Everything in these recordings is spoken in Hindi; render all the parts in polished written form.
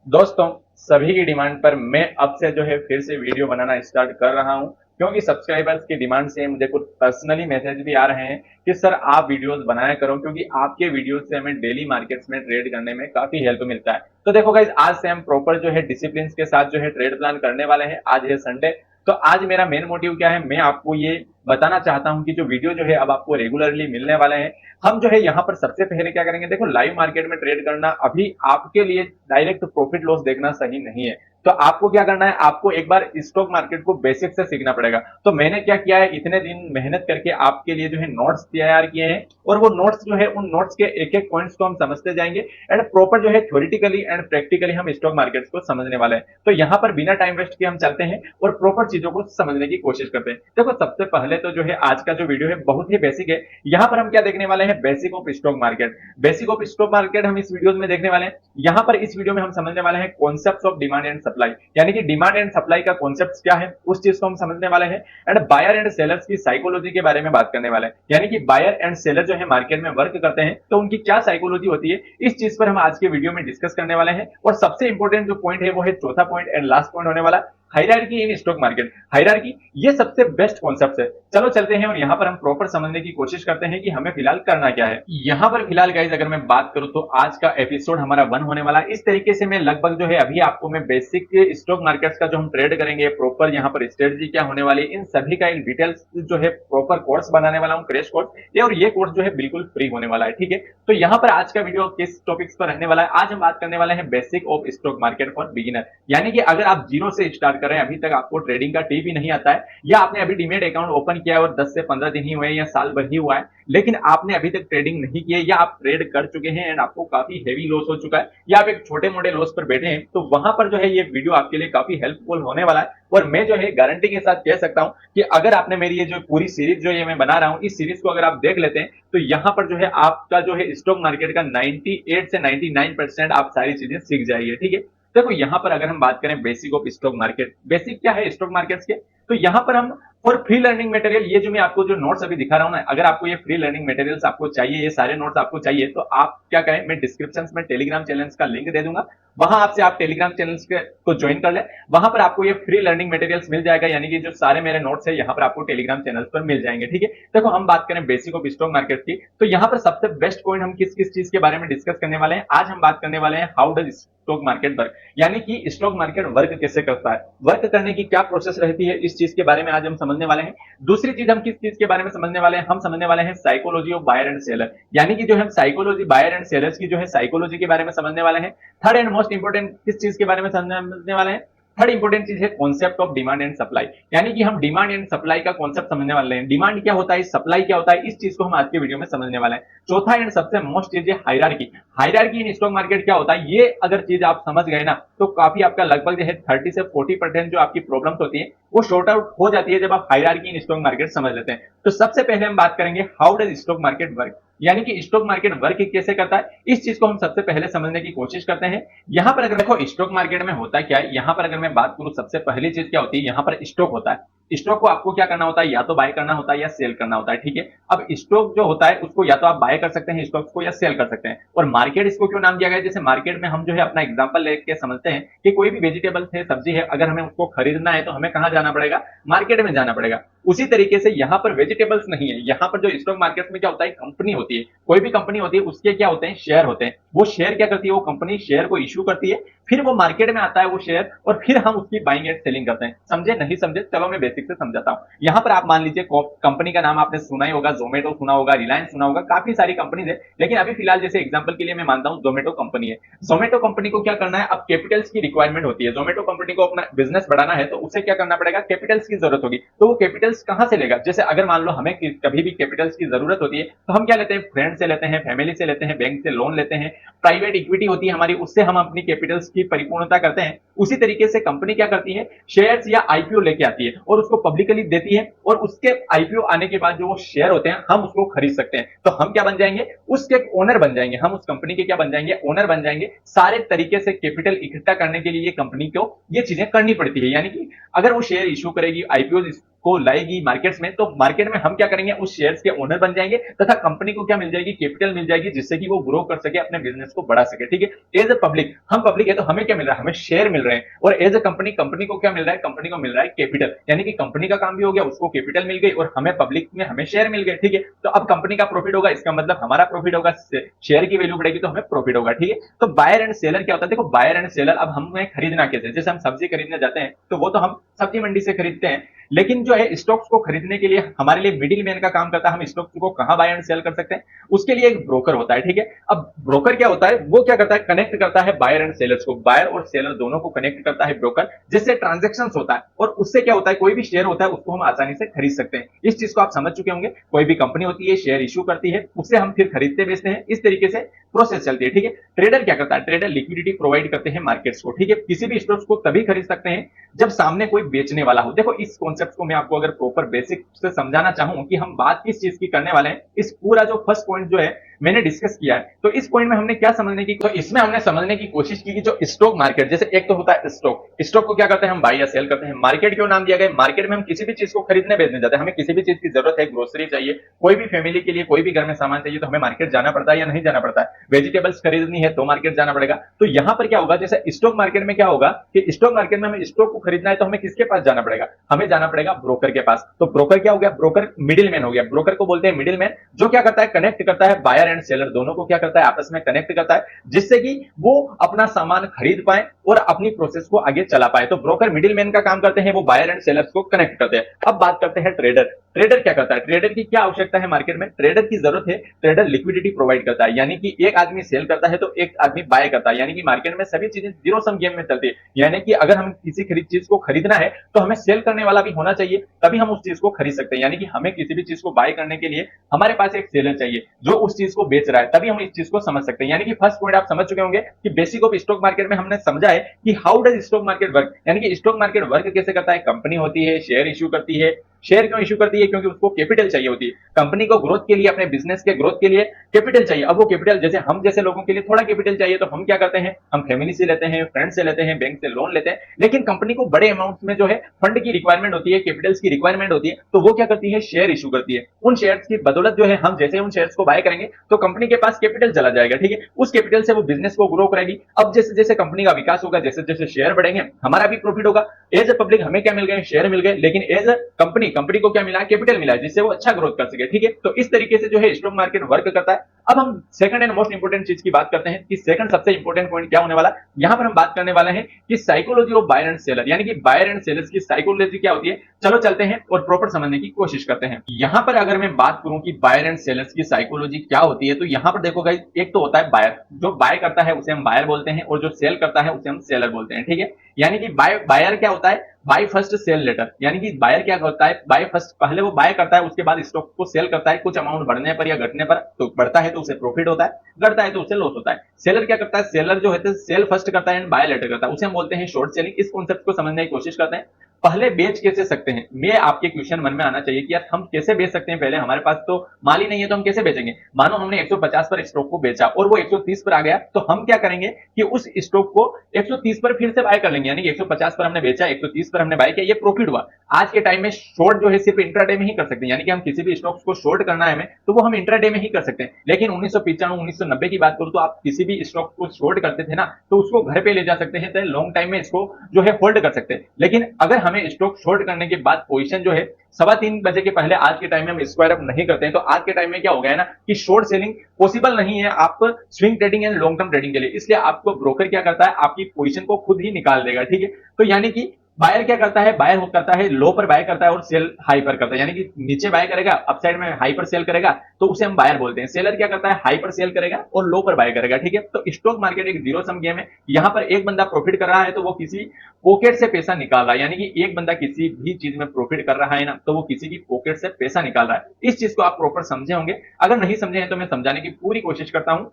दोस्तों, सभी की डिमांड पर मैं अब से जो है फिर से वीडियो बनाना स्टार्ट कर रहा हूं, क्योंकि सब्सक्राइबर्स की डिमांड से मुझे कुछ पर्सनली मैसेज भी आ रहे हैं कि सर आप वीडियोस बनाया करो, क्योंकि आपके वीडियोस से हमें डेली मार्केट्स में ट्रेड करने में काफी हेल्प मिलता है। तो देखो गाइस, आज से हम प्रॉपर जो है डिसिप्लिन के साथ जो है ट्रेड प्लान करने वाले हैं। आज है संडे। तो आज मेरा मेन मोटिव क्या है, मैं आपको ये बताना चाहता हूं कि जो वीडियो जो है अब आपको रेगुलरली मिलने वाले हैं। हम जो है यहाँ पर सबसे पहले क्या करेंगे, देखो लाइव मार्केट में ट्रेड करना अभी आपके लिए डायरेक्ट प्रॉफिट लॉस देखना सही नहीं है। तो आपको क्या करना है, आपको एक बार स्टॉक मार्केट को बेसिक से सीखना पड़ेगा। तो मैंने क्या किया है, इतने दिन मेहनत करके आपके लिए जो है नोट्स तैयार किए हैं, और वो नोट्स जो है उन नोट्स के एक एक पॉइंट्स को हम समझते जाएंगे एंड प्रॉपर जो है थ्योरेटिकली एंड प्रैक्टिकली हम स्टॉक मार्केट्स को समझने वाले हैं। तो यहाँ पर बिना टाइम वेस्ट किए हम चलते हैं और प्रॉपर चीजों को समझने की कोशिश करते हैं। देखो सबसे पहले तो जो है आज का जो वीडियो है बहुत ही बेसिक है। यहाँ पर हम क्या देखने वाले हैं, basic of stock market. Basic of stock market हम इस वीडियो में देखने वाले हैं। यहाँ पर इस वीडियो में हम समझने वाले हैं concept of demand and supply, यानी कि डिमांड एंड सप्लाई का कॉन्सेप्ट क्या है उस चीज को हम समझने वाले हैं। एंड बायर एंड सेलर्स की साइकोलॉजी के बारे में बात करने वाले हैं, यानी कि बायर एंड सेलर जो है मार्केट में वर्क करते हैं तो उनकी क्या साइकोलॉजी होती है, इस चीज पर हम आज के वीडियो में डिस्कस करने वाले हैं। और सबसे इंपॉर्टेंट जो पॉइंट है वो है चौथा पॉइंट एंड लास्ट पॉइंट होने वाला, hierarchy in stock market. Hierarchy ये सबसे बेस्ट कॉन्सेप्ट है। चलो चलते हैं और यहाँ पर हम प्रॉपर समझने की कोशिश करते हैं कि हमें फिलहाल करना क्या है। यहाँ पर फिलहाल गाइस अगर मैं बात करूं तो आज का एपिसोड हमारा 1 होने वाला है। इस तरीके से मैं लगभग जो है अभी आपको मैं बेसिक स्टॉक मार्केट्स का जो हम ट्रेड करेंगे, प्रॉपर यहाँ पर स्ट्रेटजी क्या होने वाली है, इन सभी का एक डिटेल्स जो है प्रॉपर कोर्स बनाने वाला हूँ, क्रैश कोर्स ये। और ये कोर्स जो है बिल्कुल फ्री होने वाला है, ठीक है। तो यहाँ पर आज का वीडियो किस टॉपिक्स पर रहने वाला है, आज हम बात करने वाले हैं basic of stock market for beginner. यानी कि अगर आप जीरो से स्टार्ट कर रहे हैं, अभी तक आपको ट्रेडिंग का टिप ही नहीं आता है, या आपने अभी डीमेट अकाउंट ओपन किया है और 10 से 15 दिन ही हुए या साल भर ही हुआ है, लेकिन आपने अभी तक ट्रेडिंग नहीं की है, या आप ट्रेड कर चुके हैं एंड आपको काफी हेवी लॉस हो चुका है, या आप एक छोटे मोटे लॉस पर बैठे हैं, तो वहां पर जो है ये वीडियो आपके लिए काफी हेल्पफुल होने वाला है। और मैं जो है गारंटी के साथ कह सकता हूं कि अगर आपने मेरी ये जो पूरी सीरीज जो ये मैं बना रहा हूं, इस सीरीज को अगर आप देख लेते हैं तो यहां पर जो है आपका जो है स्टॉक मार्केट का 98 से 99% आप सारी चीजें सीख जाइए, ठीक है। देखो यहाँ पर अगर हम बात करें basic of stock market, basic क्या है स्टॉक मार्केट्स के, तो यहाँ पर हम और फ्री लर्निंग मटेरियल, ये जो मैं आपको जो नोट्स अभी दिखा रहा हूं ना, अगर आपको ये फ्री लर्निंग मटेरियल्स आपको चाहिए, ये सारे नोट्स आपको चाहिए, तो आप क्या करें, मैं डिस्क्रिप्शन में टेलीग्राम चैनल्स का लिंक दे दूंगा, वहां आपसे आप टेलीग्राम चैनल्स को ज्वाइन कर ले। वहां पर आपको ये फ्री लर्निंग मटेरियल्स मिल जाएगा, यानी कि जो सारे मेरे नोट्स है यहाँ पर आपको टेलीग्राम चैनल्स पर मिल जाएंगे, ठीक है। देखो हम बात करें बेसिक ऑफ स्टॉक मार्केट की, तो यहाँ पर सबसे बेस्ट पॉइंट हम किस किस चीज के बारे में डिस्कस करने वाले हैं। आज हम बात करने वाले हैं how does stock market work, यानी कि स्टॉक मार्केट वर्क कैसे करता है, वर्क करने की क्या प्रोसेस रहती है, इस चीज के बारे में आज हम समझने वाले हैं। दूसरी चीज हम किस चीज के बारे में समझने वाले हैं, हम समझने वाले हैं psychology of buyer and seller, यानी कि जो हम साइकोलॉजी बायर एंड सेलर्स की जो है साइकोलॉजी के बारे में समझने वाले हैं। थर्ड एंड मोस्ट इंपोर्टेंट किस चीज के बारे में समझने वाले हैं, थर्ड इंपोर्टेंट चीज है concept of demand and supply, यानी कि हम डिमांड एंड सप्लाई का कॉन्सेप्ट समझने वाले हैं। डिमांड क्या होता है, सप्लाई क्या होता है, इस चीज को हम आज के वीडियो में समझने वाले हैं। चौथा एंड सबसे मोस्ट चीज है hierarchy. Hierarchy in stock market क्या होता है, ये अगर चीज आप समझ गए ना, तो काफी आपका लगभग जो है 30 से 40% जो आपकी प्रॉब्लम्स होती है वो शॉर्ट आउट हो जाती है जब आप हायरार्की इन स्टॉक मार्केट समझ लेते हैं। तो सबसे पहले हम बात करेंगे how does stock market work, यानी कि स्टॉक मार्केट वर्क कैसे करता है, इस चीज को हम सबसे पहले समझने की कोशिश करते हैं। यहां पर अगर देखो स्टॉक मार्केट में होता क्या है, यहां पर अगर मैं बात करूं सबसे पहली चीज क्या होती है, यहां पर स्टॉक होता है। स्टॉक को आपको क्या करना होता है, या तो बाय करना होता है या सेल करना होता है, ठीक है। अब स्टॉक जो होता है उसको या तो आप बाय कर सकते हैं स्टॉक्स को, या सेल कर सकते हैं। और मार्केट इसको क्यों नाम दिया गया है, जैसे मार्केट में हम जो है अपना एग्जांपल लेके समझते हैं कि कोई भी वेजिटेबल है, सब्जी है, अगर हमें उसको खरीदना है तो हमें कहां जाना पड़ेगा, मार्केट में जाना पड़ेगा। उसी तरीके से यहां पर वेजिटेबल्स नहीं है, यहां पर जो स्टॉक मार्केट में क्या होता है, कंपनी होती है, कोई भी कंपनी होती है, उसके क्या होते हैं, शेयर होते हैं। वो शेयर क्या करती है, वो कंपनी शेयर को इश्यू करती है, फिर वो मार्केट में आता है वो शेयर, और फिर हम उसकी बाइंग एंड सेलिंग करते हैं। समझे नहीं समझे, चलो मैं बेसिक से समझाता हूं। यहां पर आप मान लीजिए कंपनी का नाम आपने सुना ही होगा, जोमेटो सुना होगा, रिलायंस सुना होगा, काफी सारी कंपनीज है, लेकिन अभी फिलहाल जैसे एग्जांपल के लिए मैं मानता हूं जोमेटो कंपनी है। जोमेटो कंपनी को क्या करना है, अब कैपिटल्स की रिक्वायरमेंट होती है, जोमेटो कंपनी को अपना बिजनेस बढ़ाना है तो उसे क्या करना पड़ेगा, कैपिटल्स की जरूरत होगी। तो वो कैपिटल्स कहां से लेगा, जैसे अगर मान लो हमें कभी भी कैपिटल्स की जरूरत होती है तो हम क्या लेते हैं, फ्रेंड से लेते हैं, फैमिली से लेते हैं, बैंक से लोन लेते हैं, प्राइवेट इक्विटी होती है हमारी, उससे हम अपनी कैपिटल्स की परिपूर्णता करते हैं। उसी तरीके से कंपनी क्या करती है, शेयर्स या आईपीओ लेके आती है और उसको पब्लिकली देती है, और उसके आईपीओ आने के बाद जो वो शेयर होते हैं हम उसको खरीद सकते हैं। तो हम क्या बन जाएंगे, उसके ओनर बन जाएंगे, हम उस कंपनी के क्या बन जाएंगे, ओनर बन जाएंगे। सारे तरीके से कैपिटल इकट्ठा करने के लिए कंपनी को ये चीजें करनी पड़ती है, यानी कि अगर वो शेयर इश्यू करेगी, आईपीओ को लाएगी मार्केट्स में, तो मार्केट में हम क्या करेंगे, उस शेयर्स के ओनर बन जाएंगे तथा कंपनी को क्या मिल जाएगी, कैपिटल मिल जाएगी, जिससे कि वो ग्रो कर सके, अपने बिजनेस को बढ़ा सके। ठीक है, एज ए पब्लिक, हम पब्लिक है तो हमें क्या मिल रहा है, हमें शेयर मिल रहे हैं। और एज ए कंपनी, कंपनी को क्या मिल रहा है, कंपनी को मिल रहा है कैपिटल, यानी कि कंपनी का काम भी हो गया, उसको कैपिटल मिल गई और हमें पब्लिक में हमें शेयर मिल गए। ठीक है, तो अब कंपनी का प्रॉफिट होगा, इसका मतलब हमारा प्रॉफिट होगा, शेयर की वैल्यू बढ़ेगी तो हमें प्रॉफिट होगा। ठीक है, तो बायर एंड सेलर क्या होता है, देखो बायर एंड सेलर, अब हमें खरीदना कैसे, जैसे हम सब्जी खरीदने जाते हैं तो वो तो हम सब्जी मंडी से खरीदते हैं, लेकिन जो है स्टॉक्स को खरीदने के लिए हमारे लिए मिडिल मैन का काम करता है, हम स्टॉक्स को कहां बाय एंड सेल कर सकते हैं, उसके लिए एक ब्रोकर होता है। ठीक है, अब ब्रोकर क्या होता है, वो क्या करता है, कनेक्ट करता है बायर एंड सेलर्स को, बायर और सेलर दोनों को कनेक्ट करता है ब्रोकर, जिससे ट्रांजेक्शन होता है और उससे क्या होता है, कोई भी शेयर होता है उसको हम आसानी से खरीद सकते हैं। इस चीज को आप समझ चुके होंगे, कोई भी कंपनी होती है, शेयर इश्यू करती है, उससे हम फिर खरीदते बेचते हैं, इस तरीके से प्रोसेस चलती है। ठीक है, ट्रेडर क्या करता है, ट्रेडर लिक्विडिटी प्रोवाइड करते हैं मार्केट्स को। ठीक है, किसी भी स्टॉक्स को तभी खरीद सकते हैं जब सामने कोई बेचने वाला हो। देखो इस कॉन्सेप्ट को मैं आपको अगर प्रॉपर बेसिक से समझाना चाहूं कि हम बात किस चीज की करने वाले हैं, इस पूरा जो फर्स्ट पॉइंट जो है मैंने डिस्कस किया है, तो इस पॉइंट में हमने क्या समझने की, तो इसमें हमने समझने की कोशिश की कि जो स्टॉक मार्केट, जैसे एक तो होता है स्टॉक, स्टॉक को क्या करते हैं हम बाय या सेल करते हैं। मार्केट क्यों नाम दिया गया, मार्केट में हम किसी भी चीज को खरीदने बेचने जाते हैं, हमें किसी भी चीज की जरूरत है, ग्रोसरी चाहिए, कोई भी फैमिली के लिए कोई भी घर में सामान चाहिए तो हमें मार्केट जाना पड़ता है या नहीं जाना पड़ता है, वेजिटेबल्स खरीदनी है तो मार्केट जाना पड़ेगा। तो यहां पर क्या होगा, जैसे स्टॉक मार्केट में क्या होगा कि स्टॉक मार्केट में हमें स्टॉक को खरीदना है तो हमें किसके पास जाना पड़ेगा, हमें जाना पड़ेगा ब्रोकर के पास। तो ब्रोकर क्या हो गया, ब्रोकर मिडिल मैन हो गया, ब्रोकर को बोलते हैं मिडिल मैन, जो क्या करता है, कनेक्ट करता है बायर एंड सेलर दोनों को, क्या करता है आपस में कनेक्ट करता है, जिससे कि वो अपना सामान खरीद पाए और अपनी प्रोसेस को आगे चला पाए। तो ब्रोकर मिडिल मैन का काम करते हैं, वो बायर एंड सेलर्स को कनेक्ट करते हैं। अब बात करते हैं ट्रेडर, ट्रेडर क्या करता है, ट्रेडर की क्या आवश्यकता है मार्केट में, ट्रेडर की जरूरत है, ट्रेडर लिक्विडिटी प्रोवाइड करता है, यानी कि एक आदमी सेल करता है तो एक आदमी बाय करता है, यानी कि मार्केट में सभी चीजें जीरो सम गेम में चलती है, यानी कि अगर हम किसी चीज को खरीदना है तो हमें सेल करने वाला भी होना चाहिए, तभी हम उस चीज को खरीद सकते हैं। यानी कि हमें किसी भी चीज को बाय करने के लिए हमारे पास एक सेलर चाहिए जो उस चीज को बेच रहा है, तभी हम इस चीज को समझ सकते हैं। यानी कि फर्स्ट पॉइंट आप समझ चुके होंगे कि बेसिक ऑफ स्टॉक मार्केट में हमने समझा है कि how does stock market work, यानी कि स्टॉक मार्केट वर्क कैसे करता है। कंपनी होती है, शेयर इश्यू करती है, शेयर क्यों इश्यू करती है, क्योंकि उसको कैपिटल चाहिए होती है, कंपनी को ग्रोथ के लिए, अपने बिजनेस के ग्रोथ के लिए कैपिटल चाहिए। अब वो कैपिटल, जैसे हम जैसे लोगों के लिए थोड़ा कैपिटल चाहिए तो हम क्या करते हैं, हम फैमिली से लेते हैं, फ्रेंड से लेते हैं, बैंक से लोन लेते हैं, लेकिन कंपनी को बड़े अमाउंट में जो है फंड की रिक्वायरमेंट होती है, कैपिटल्स की रिक्वायरमेंट होती है, तो वो क्या करती है, शेयर इशू करती है। उन शेयर्स की बदौलत जो है, हम जैसे उन शेयर्स को बाय करेंगे तो कंपनी के पास कैपिटल चला जाएगा। ठीक है, उस कैपिटल से वो बिजनेस को ग्रो करेगी। अब जैसे जैसे कंपनी का विकास होगा, जैसे जैसे शेयर बढ़ेंगे, हमारा भी प्रॉफिट होगा। एज ए पब्लिक हमें क्या मिल गए, शेयर मिल गए, लेकिन एज ए कंपनी, कंपनी को क्या मिला, कैपिटल मिला है, जिससे वो अच्छा ग्रोथ कर सके। ठीक है, तो इस तरीके से जो है स्टॉक मार्केट वर्क करता है। अब हम सेकंड एंड मोस्ट इंपोर्टेंट चीज की बात करते हैं कि सेकंड सबसे इंपोर्टेंट पॉइंट क्या होने वाला, यहां पर हम बात करने वाले हैं कि psychology of buyer and seller, यानी कि बायर एंड सेलर्स की साइकोलॉजी क्या होती है। चलो चलते हैं और प्रॉपर समझने की कोशिश करते हैं। यहां पर अगर मैं बात करूं कि बायर एंड सेलर्स की साइकोलॉजी क्या होती है, तो यहां पर देखो गाइस, एक तो होता है बायर, जो बाय करता है उसे हम बायर बोलते हैं, और जो सेल करता है उसे हम सेलर बोलते हैं। ठीक है, यानी कि बायर क्या होता है, बाय फर्स्ट सेल लेटर, यानी कि बायर क्या करता है, बाय फर्स्ट, पहले वो बाय करता है, उसके बाद स्टॉक को सेल करता है, कुछ अमाउंट बढ़ने पर या घटने पर, तो बढ़ता है तो उसे प्रॉफिट होता है, घटता है तो उसे लॉस होता है। सेलर क्या करता है, सेलर जो है सेल फर्स्ट करता है एंड बाय लेटर करता है, उसे हम बोलते हैं शॉर्ट सेलिंग। इस कॉन्सेप्ट को समझने की कोशिश करते हैं। पहले बेच कैसे सकते हैं, मैं आपके क्वेश्चन मन में आना चाहिए कि यार हम कैसे बेच सकते हैं, पहले हमारे पास तो माल ही नहीं है तो हम कैसे बेचेंगे। मानो हमने 150 पर स्टॉक को बेचा और वो 130 पर आ गया, तो हम क्या करेंगे कि उस स्टॉक को 130 पर फिर से बाय कर लेंगे, यानी कि 150 पर हमने बेचा, 130 पर हमने बाय किया, ये प्रॉफिट हुआ। आज के टाइम में शॉर्ट जो है सिर्फ इंट्राडे में ही कर सकते हैं, यानी कि हम किसी भी स्टॉक्स को शॉर्ट करना है हमें, तो वो हम इंट्राडे में ही कर सकते हैं। लेकिन 1995 1990 की बात करूं तो आप किसी भी स्टॉक को शॉर्ट करते थे ना, तो उसको घर पे ले जा सकते हैं, तो लॉन्ग टाइम में इसको जो है होल्ड कर सकते हैं। लेकिन अगर हमें स्टॉक शॉर्ट करने के बाद पोजीशन जो है 3:15 बजे के पहले आज के टाइम में हम स्क्वायर अप नहीं करते हैं, तो आज के टाइम में क्या हो गया है ना कि शॉर्ट सेलिंग पॉसिबल नहीं है आप swing trading and long term trading के लिए। इसलिए आपको ब्रोकर क्या करता है, आपकी पोजीशन को खुद ही निकाल देगा। ठीक है, तो यानी कि बायर क्या करता है, बायर करता है लो पर बाय करता है और सेल हाई पर करता है, यानी कि नीचे बाय करेगा, अपसाइड में हाई पर सेल करेगा, तो उसे हम बायर बोलते हैं। सेलर क्या करता है, हाई पर सेल करेगा और लो पर बाय करेगा। ठीक है, तो स्टॉक मार्केट एक जीरो सम गेम है। यहां पर एक बंदा प्रॉफिट कर रहा है तो वो किसी पॉकेट से पैसा निकाल रहा है, यानी कि एक बंदा किसी भी चीज में प्रॉफिट कर रहा है ना, तो वो किसी की पॉकेट से पैसा निकाल रहा है। इस चीज को आप प्रॉपर समझे होंगे, अगर नहीं समझे हैं तो मैं समझाने की पूरी कोशिश करता हूं।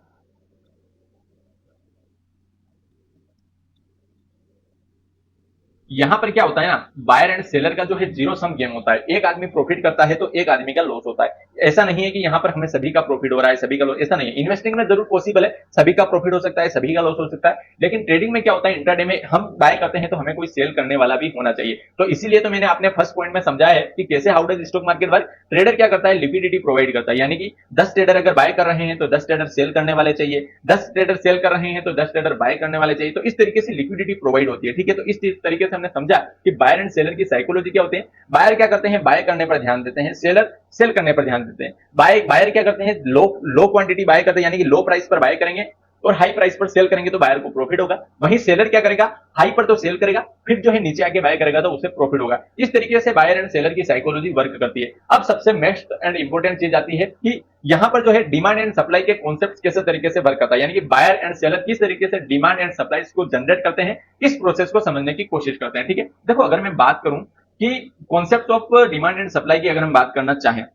यहां पर क्या होता है ना, बायर एंड सेलर का जो है जीरो सम गेम होता है। एक आदमी प्रॉफिट करता है तो एक आदमी का लॉस होता है। ऐसा नहीं है कि यहाँ पर हमें सभी का प्रॉफिट हो रहा है, सभी का लॉस, ऐसा नहीं है। इन्वेस्टिंग में जरूर पॉसिबल है, सभी का प्रॉफिट हो सकता है, सभी का लॉस हो सकता है, लेकिन ट्रेडिंग में क्या होता है, इंट्राडे में हम बाय करते हैं तो हमें कोई सेल करने वाला भी होना चाहिए। तो इसीलिए तो मैंने अपने फर्स्ट पॉइंट में समझाया है कि कैसे how does stock market work. Trader क्या करता है, लिक्विडिटी प्रोवाइड करता है, यानी कि 10 ट्रेडर अगर बाय कर रहे हैं तो 10 ट्रेडर सेल करने वाले चाहिए, 10 ट्रेडर सेल कर रहे हैं तो 10 ट्रेडर बाय करने वाले चाहिए। तो इस तरीके से लिक्विडिटी प्रोवाइड होती है, ठीक है। तो इस तरीके से हमने समझा कि बायर एंड सेलर की साइकोलॉजी क्या होते हैं। बायर क्या करते हैं, बाय करने पर ध्यान देते हैं, सेलर सेल करने पर ध्यान देते हैं। बायर क्या करते हैं, लो लो क्वांटिटी बाय करते हैं, यानी कि लो प्राइस पर बाय करेंगे और हाई प्राइस पर सेल करेंगे तो बायर को प्रॉफिट होगा। वहीं सेलर क्या करेगा, हाई पर तो सेल करेगा, फिर जो है नीचे आके बाय करेगा तो उसे प्रॉफिट होगा। इस तरीके से बायर एंड सेलर की साइकोलॉजी वर्क करती है। अब सबसे नेक्स्ट एंड इंपॉर्टेंट चीज आती है कि यहां पर जो है डिमांड एंड सप्लाई के कॉन्सेप्ट कैसे तरीके से वर्क करता है, यानी कि बायर एंड सेलर किस तरीके से डिमांड एंड सप्लाई को जनरेट करते हैं, इस प्रोसेस को समझने की कोशिश करते हैं, ठीक है। देखो, अगर मैं बात करूं कि concept of demand and supply की अगर हम बात करना चाहें,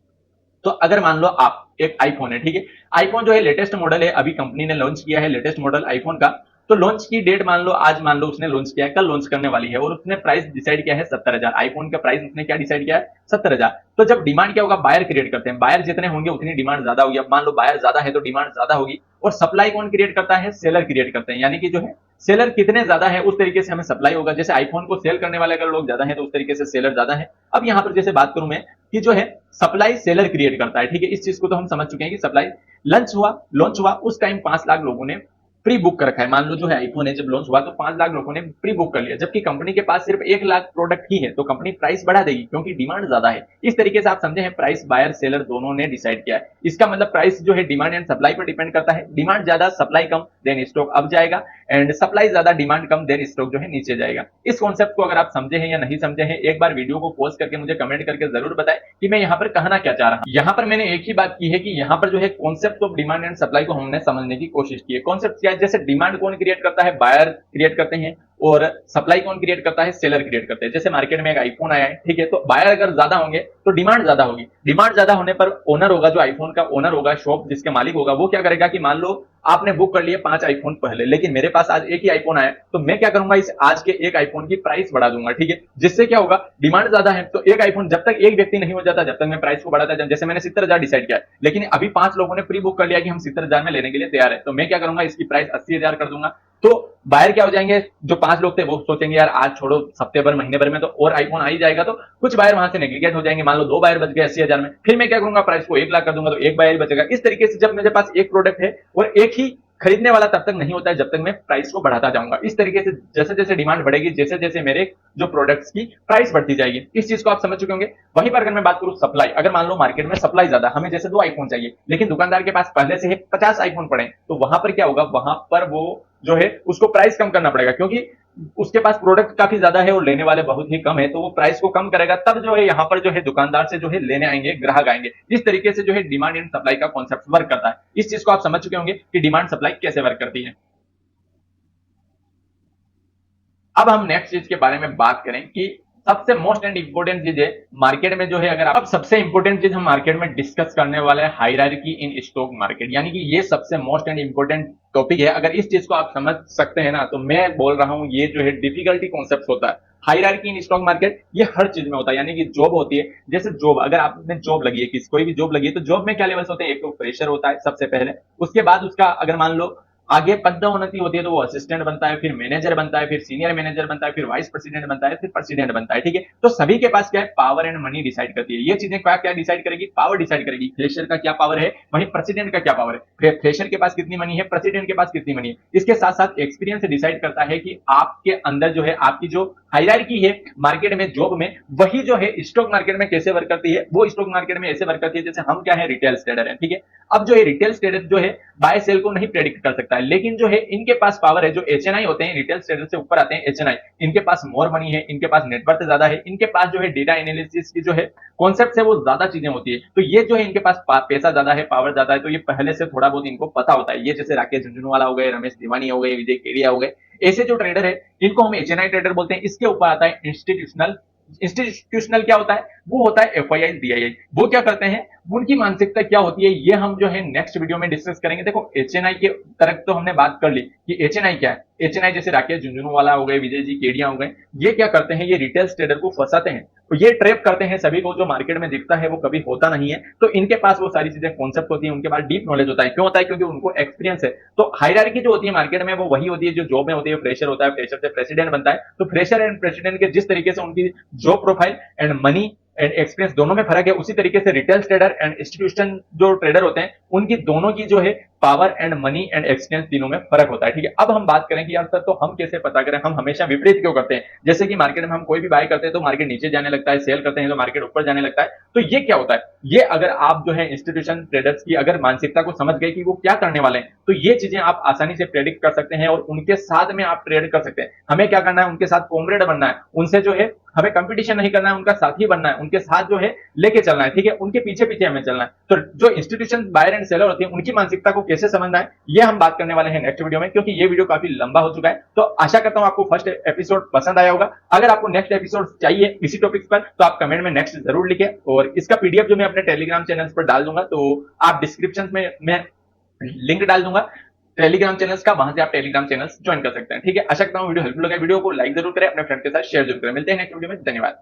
तो अगर मान लो आप एक आईफोन है, ठीक है। आईफोन जो है लेटेस्ट मॉडल है, अभी कंपनी ने लॉन्च किया है लेटेस्ट मॉडल आईफोन का। तो लॉन्च की डेट मान लो आज, मान लो उसने लॉन्च किया है, कल लॉन्च करने वाली है, और उसने प्राइस डिसाइड किया है 70,000। आईफोन का प्राइस उसने क्या डिसाइड किया है, 70,000। तो जब डिमांड क्या होगा, बायर क्रिएट करते हैं, बायर जितने होंगे उतनी डिमांड ज्यादा होगी। अब मान लो बायर ज्यादा है तो डिमांड ज्यादा होगी, और सप्लाई कौन क्रिएट करता है, सेलर क्रिएट करते हैं, यानी कि जो है सेलर कितने ज्यादा है उस तरीके से हमें सप्लाई होगा। जैसे आईफोन को सेल करने वाले अगर लोग ज्यादा है तो उस तरीके से सेलर ज्यादा है। अब यहां पर जैसे बात करूं मैं कि जो है सप्लाई सेलर क्रिएट करता है, ठीक है। इस चीज को तो हम समझ चुके हैं कि सप्लाई लॉन्च हुआ उस टाइम 5 लाख लोगों ने प्री बुक कर रखा है। मान लो जो है आईफोन है जब लॉन्च हुआ तो 5 लाख लोगों ने प्री बुक कर लिया, जबकि कंपनी के पास सिर्फ 1 लाख प्रोडक्ट ही है, तो कंपनी प्राइस बढ़ा देगी क्योंकि डिमांड ज्यादा है। इस तरीके से आप समझे हैं, प्राइस बायर सेलर दोनों ने डिसाइड किया है। इसका मतलब प्राइस जो है डिमांड एंड सप्लाई पर डिपेंड करता है। डिमांड ज्यादा सप्लाई कम, देन स्टॉक अप जाएगा, एंड सप्लाई ज्यादा डिमांड कम, देन स्टॉक जो है नीचे जाएगा। इस कॉन्सेप्ट को अगर आप समझे हैं या नहीं समझे हैं, एक बार वीडियो को पॉज करके मुझे कमेंट करके जरूर बताएं कि मैं यहाँ पर कहना क्या चाह रहा हूँ। यहाँ पर मैंने एक ही बात की है कि यहाँ पर जो है concept of demand and supply को हमने समझने की कोशिश की है। कॉन्सेप्ट क्या है, जैसे डिमांड कौन क्रिएट करता है, बायर क्रिएट करते हैं, और सप्लाई कौन क्रिएट करता है, सेलर क्रिएट करते हैं। जैसे मार्केट में एक आईफोन आया है, ठीक है, तो बायर अगर ज्यादा होंगे तो डिमांड ज्यादा होगी। डिमांड ज्यादा होने पर ओनर होगा, जो आईफोन का ओनर होगा, शॉप जिसके मालिक होगा, वो क्या करेगा कि मान लो आपने बुक कर लिए 5 आईफोन पहले, लेकिन मेरे पास आज एक ही आईफोन आया, तो मैं क्या करूंगा, इस आज के एक आईफोन की प्राइस बढ़ा दूंगा, ठीक है। जिससे क्या होगा, डिमांड ज्यादा है तो एक आईफोन जब तक एक व्यक्ति नहीं हो जाता, जब तक मैं प्राइस को बढ़ाता जाऊं। जैसे मैंने 70,000 डिसाइड किया है, लेकिन अभी 5 लोगों ने प्री बुक कर लिया कि हम 70,000 में लेने के लिए तैयार है, तो मैं क्या करूंगा, इसकी प्राइस 80,000 कर दूंगा। तो बायर क्या हो जाएंगे, जो 5 लोग थे वो सोचेंगे यार आज छोड़ो, हफ्ते भर महीने भर में तो और आईफोन आ ही जाएगा, तो कुछ बायर वहां से नेग्लिगेट हो जाएंगे। मान लो 2 बायर बच गए 80,000 में, फिर मैं क्या करूंगा, प्राइस को 1 लाख कर दूंगा, तो एक बायर बचेगा। इस तरीके से जब मेरे पास एक प्रोडक्ट है और एक ही खरीदने वाला तब तक नहीं होता है जब तक मैं प्राइस को बढ़ाता जाऊंगा। इस तरीके से जैसे जैसे डिमांड बढ़ेगी, जैसे जैसे मेरे जो प्रोडक्ट्स की प्राइस बढ़ती जाएगी। इस चीज को आप समझ चुके होंगे। वहीं पर अगर मैं बात करूं सप्लाई, अगर मान लो मार्केट में सप्लाई ज्यादा, हमें जैसे 2 आईफोन चाहिए, लेकिन दुकानदार के पास पहले से ही 50 आईफोन पड़े, तो वहां पर क्या होगा, वहां पर वो जो है उसको प्राइस कम करना पड़ेगा, क्योंकि उसके पास प्रोडक्ट काफी ज्यादा है और लेने वाले बहुत ही कम है, तो वो प्राइस को कम करेगा। तब जो है यहाँ पर जो है दुकानदार से जो है लेने आएंगे, ग्राहक आएंगे। इस तरीके से जो है डिमांड एंड सप्लाई का कॉन्सेप्ट वर्क करता है। इस चीज को आप समझ चुके होंगे कि डिमांड सप्लाई कैसे वर्क करती है। अब हम नेक्स्ट चीज के बारे में बात करें कि सबसे मोस्ट एंड इंपॉर्टेंट चीज है मार्केट में जो है, अगर अब सबसे इंपॉर्टेंट चीज हम मार्केट में डिस्कस करने वाले हैं, हायरार्की इन स्टॉक मार्केट, यानी कि ये सबसे मोस्ट एंड इंपॉर्टेंट टॉपिक है। अगर इस चीज को आप समझ सकते हैं ना, तो मैं बोल रहा हूं ये जो है डिफिकल्टी कॉन्सेप्ट होता है। हायरार्की इन स्टॉक मार्केट ये हर चीज में होता है, यानी कि जॉब होती है, जैसे जॉब, अगर आपने जॉब लगी है, किसी कोई भी जॉब लगी है, तो जॉब में क्या लेवल्स होते हैं, एक तो फ्रेशर होता है सबसे पहले, उसके बाद उसका अगर मान लो आगे पदोन्नति होती है तो वो असिस्टेंट बनता है, फिर मैनेजर बनता है, फिर सीनियर मैनेजर बनता है, फिर वाइस प्रेसिडेंट बनता है, फिर प्रेसिडेंट बनता है, ठीक है। तो सभी के पास क्या है, पावर एंड मनी डिसाइड करती है। ये चीजें क्या क्या डिसाइड करेगी, पावर डिसाइड करेगी। फ्रेशर का क्या पावर है, वहीं प्रेसिडेंट का क्या पावर है, फ्रेशर के पास कितनी मनी है, प्रेसिडेंट के पास कितनी मनी है। इसके साथ साथ एक्सपीरियंस डिसाइड करता है कि आपके अंदर जो है आपकी जो हायरार्की है मार्केट में, जॉब में, वही जो है स्टॉक मार्केट में कैसे वर्क करती है। वो स्टॉक मार्केट में ऐसे वर्क करती है जैसे हम क्या है, रिटेल ट्रेडर है, ठीक है। अब जो है रिटेल ट्रेडर जो है बाय सेल को नहीं प्रेडिक्ट कर सकता है, लेकिन जो है इनके पास पावर है। जो एचएनआई होते हैं, रिटेल ट्रेडर से ऊपर आते हैं एचएनआई, इनके पास मोर मनी है, इनके पास नेटवर्थ ज्यादा है, इनके पास जो है डेटा एनालिसिस की जो है कॉन्सेप्ट है वो ज्यादा चीजें होती है। तो ये जो है इनके पास पैसा ज्यादा है, पावर ज्यादा है, तो ये पहले से थोड़ा बहुत इनको पता होता है। ये जैसे राकेश झुंझुनवाला हो गए, रमेश तिवारी हो गए, विजय केडिया हो गए, ऐसे जो ट्रेडर है इनको हम एचएनआई ट्रेडर बोलते हैं। इसके ऊपर आता है इंस्टीट्यूशनल। इंस्टीट्यूशनल क्या होता है, वो होता है एफआईआई डीआईआई। वो क्या करते हैं, उनकी मानसिकता क्या होती है, ये हम जो है नेक्स्ट वीडियो में डिस्कस करेंगे। देखो एचएनआई के तरफ तो हमने बात कर ली कि एचएनआई क्या है, एचएनआई जैसे राकेश झुंझुनवाला हो गए, विजय जी केडिया हो गए, ये क्या करते हैं, ये रिटेल ट्रेडर को फंसाते हैं। तो ये ट्रैप करते हैं सभी को, जो मार्केट में दिखता है वो कभी होता नहीं है। तो इनके पास वो सारी चीजें कॉन्सेप्ट होती है, उनके पास डीप नॉलेज होता है। क्यों होता है? क्योंकि उनको एक्सपीरियंस है। तो हायरार्की जो होती है मार्केट में वो वही होती है जो जॉब में होती है। फ्रेशर होता है, फ्रेशर से प्रेसिडेंट बनता है। तो फ्रेशर एंड प्रेसिडेंट के जिस तरीके से उनकी job profile and money and experience दोनों में फर्क है, उसी तरीके से रिटेल ट्रेडर एंड इंस्टीट्यूशन जो ट्रेडर होते हैं उनकी दोनों की जो है power and money and experience तीनों में फर्क होता है। ठीक है, अब हम बात करें कि यार सर तो हम कैसे पता करें, हम हमेशा विपरीत क्यों करते हैं? जैसे कि मार्केट में हम कोई भी बाय करते हैं तो मार्केट नीचे जाने लगता है, सेल करते हैं तो मार्केट ऊपर जाने लगता है। तो ये क्या होता है? ये अगर आप जो है इंस्टीट्यूशन ट्रेडर्स की अगर मानसिकता को समझ गए कि वो क्या करने वाले हैं, तो ये चीजें आप आसानी से प्रेडिक्ट कर सकते हैं और उनके साथ में आप ट्रेड कर सकते हैं। हमें क्या करना है? उनके साथ कॉमरेड बनना है, उनसे जो है हमें कंपटीशन नहीं करना है, उनका साथी बनना है, उनके साथ जो है लेके चलना है। ठीक है, उनके पीछे पीछे हमें चलना है। तो जो इंस्टीट्यूशन बायर एंड सेलर होती है उनकी मानसिकता को कैसे समझना है, ये हम बात करने वाले हैं नेक्स्ट वीडियो में, क्योंकि ये वीडियो काफी लंबा हो चुका है। तो आशा करता हूं आपको फर्स्ट एपिसोड पसंद आया होगा। अगर आपको नेक्स्ट एपिसोड चाहिए इसी टॉपिक पर तो आप कमेंट में नेक्स्ट जरूर लिखें, और इसका पीडीएफ जो मैं अपने टेलीग्राम चैनल पर डाल दूंगा, तो आप डिस्क्रिप्शन में मैं लिंक डाल दूंगा टेलीग्राम चैनल्स का, वहां से आप टेलीग्राम चैनल्स ज्वाइन कर सकते हैं। ठीक है, आशा करता हूं वीडियो हेल्पफुल लगा। वीडियो को लाइक जरूर करें, अपने फ्रेंड के साथ शेयर जरूर करें। मिलते हैं नेक्स्ट वीडियो में, धन्यवाद।